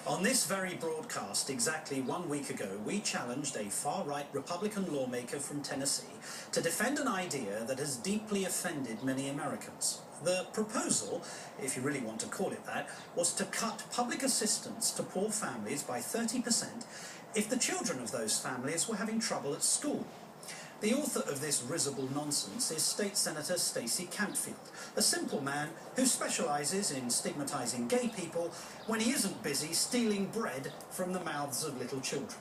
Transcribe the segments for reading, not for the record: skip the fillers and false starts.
On this very broadcast, exactly 1 week ago, we challenged a far-right Republican lawmaker from Tennessee to defend an idea that has deeply offended many Americans. The proposal, if you really want to call it that, was to cut public assistance to poor families by 30% if the children of those families were having trouble at school. The author of this risible nonsense is State Senator Stacey Campfield, a simple man who specialises in stigmatising gay people when he isn't busy stealing bread from the mouths of little children.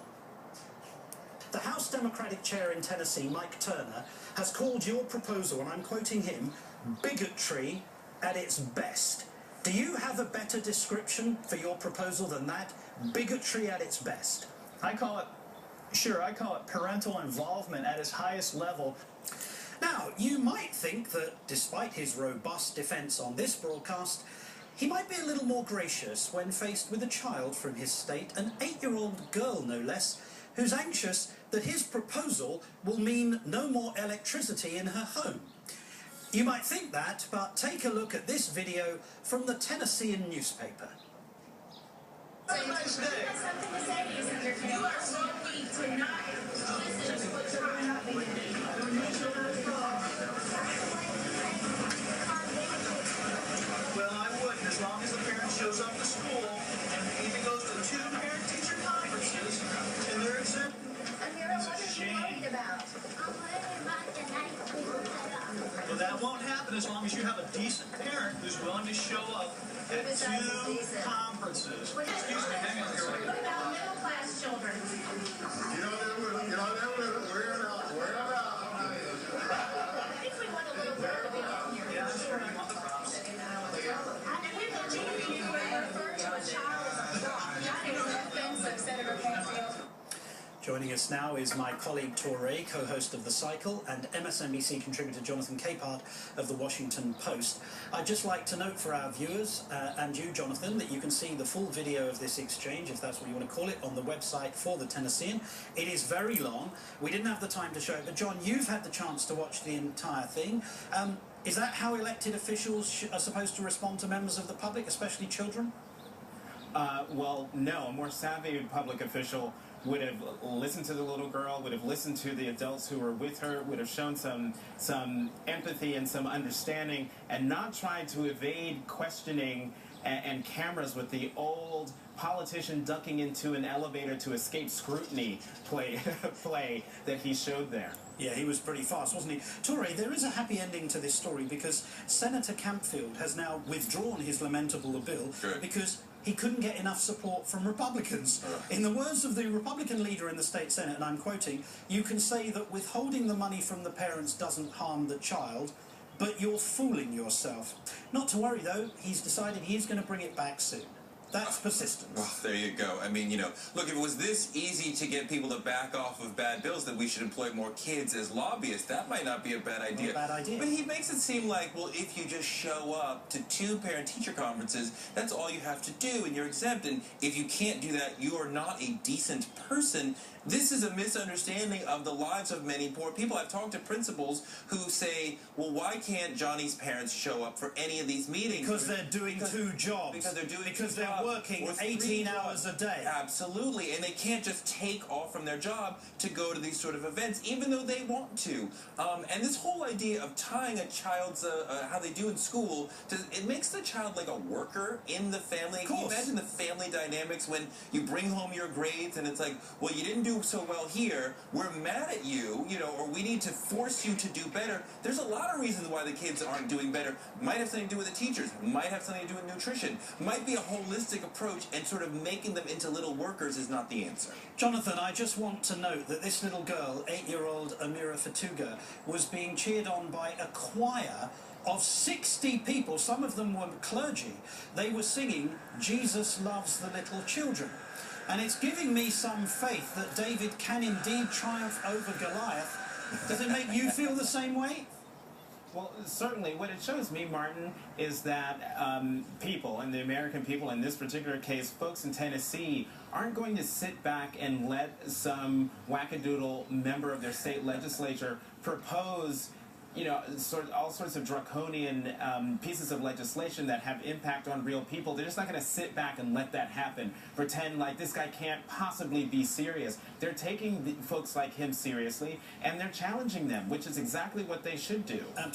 The House Democratic chair in Tennessee, Mike Turner, has called your proposal, and I'm quoting him, bigotry at its best. Do you have a better description for your proposal than that? Bigotry at its best. I call it parental involvement at its highest level. Now, you might think that, despite his robust defence on this broadcast, he might be a little more gracious when faced with a child from his state, an 8-year-old girl no less, who's anxious that his proposal will mean no more electricity in her home. You might think that, but take a look at this video from the Tennessean newspaper. Have a nice day. I have something to say to you, Senator Campfield. You are so weak to not listen to what you're not being. Well, I wouldn't, as long as the parent shows up to school and even goes to 2 parent-teacher conferences, and they're exempt. Aamira, what are you worried about? I'm worried about the night we will set up. Well, that won't happen as long as you have a decent parent who's willing to show up at 2 conferences. Excuse me, hang on here. What about middle-class children? I think we want a little bit of it here. Yeah, I'm sure you want the props. And we believe you refer to a child as a fraud. That is offensive, Senator Campfield. Joining us now is my colleague Torre, co-host of The Cycle, and MSNBC contributor Jonathan Capehart of The Washington Post. I'd just like to note for our viewers, and you, Jonathan, that you can see the full video of this exchange, if that's what you want to call it, on the website for The Tennessean. It is very long. We didn't have the time to show it, but John, you've had the chance to watch the entire thing. Is that how elected officials are supposed to respond to members of the public, especially children? Well, no. A more savvy public official would have listened to the little girl, would have listened to the adults who were with her, would have shown some empathy and some understanding, and not tried to evade questioning and cameras with the old politician ducking into an elevator to escape scrutiny play that he showed there. Yeah, he was pretty fast, wasn't he? Torre, there is a happy ending to this story because Senator Campfield has now withdrawn his lamentable bill because he couldn't get enough support from Republicans. In the words of the Republican leader in the state Senate, and I'm quoting, you can say that withholding the money from the parents doesn't harm the child, but you're fooling yourself. Not to worry, though, he's decided he's going to bring it back soon. That's persistence. Oh, there you go. I mean, look, if it was this easy to get people to back off of bad bills, that we should employ more kids as lobbyists, that might not be a bad idea. Not a bad idea. But he makes it seem like, well, if you just show up to 2 parent-teacher conferences, that's all you have to do, and you're exempt. And if you can't do that, you are not a decent person. This is a misunderstanding of the lives of many poor people. I've talked to principals who say, well, why can't Johnny's parents show up for any of these meetings? Because they're doing 2 jobs. Because they're working 18 hours a day. Absolutely. And they can't just take off from their job to go to these sort of events, even though they want to. And this whole idea of tying a child's, how they do in school, it makes the child like a worker in the family. Can you imagine the family dynamics when you bring home your grades and it's like, well, you didn't do so well here, we're mad at you, or we need to force you to do better. There's a lot of reasons why the kids aren't doing better. Might have something to do with the teachers, might have something to do with nutrition, might be a holistic approach, and sort of making them into little workers is not the answer. Jonathan, I just want to note that this little girl, 8-year-old Aamira Fetuga, was being cheered on by a choir of 60 people. Some of them were clergy. They were singing, "Jesus loves the little children." And it's giving me some faith that David can indeed triumph over Goliath. Does it make you feel the same way? Well, certainly. What it shows me, Martin, is that people, and the American people in this particular case, folks in Tennessee, aren't going to sit back and let some wackadoodle member of their state legislature propose you know, all sorts of draconian pieces of legislation that have impact on real people. They're just not going to sit back and let that happen, pretend like this guy can't possibly be serious. They're taking folks like him seriously, and they're challenging them, which is exactly what they should do. Absolutely.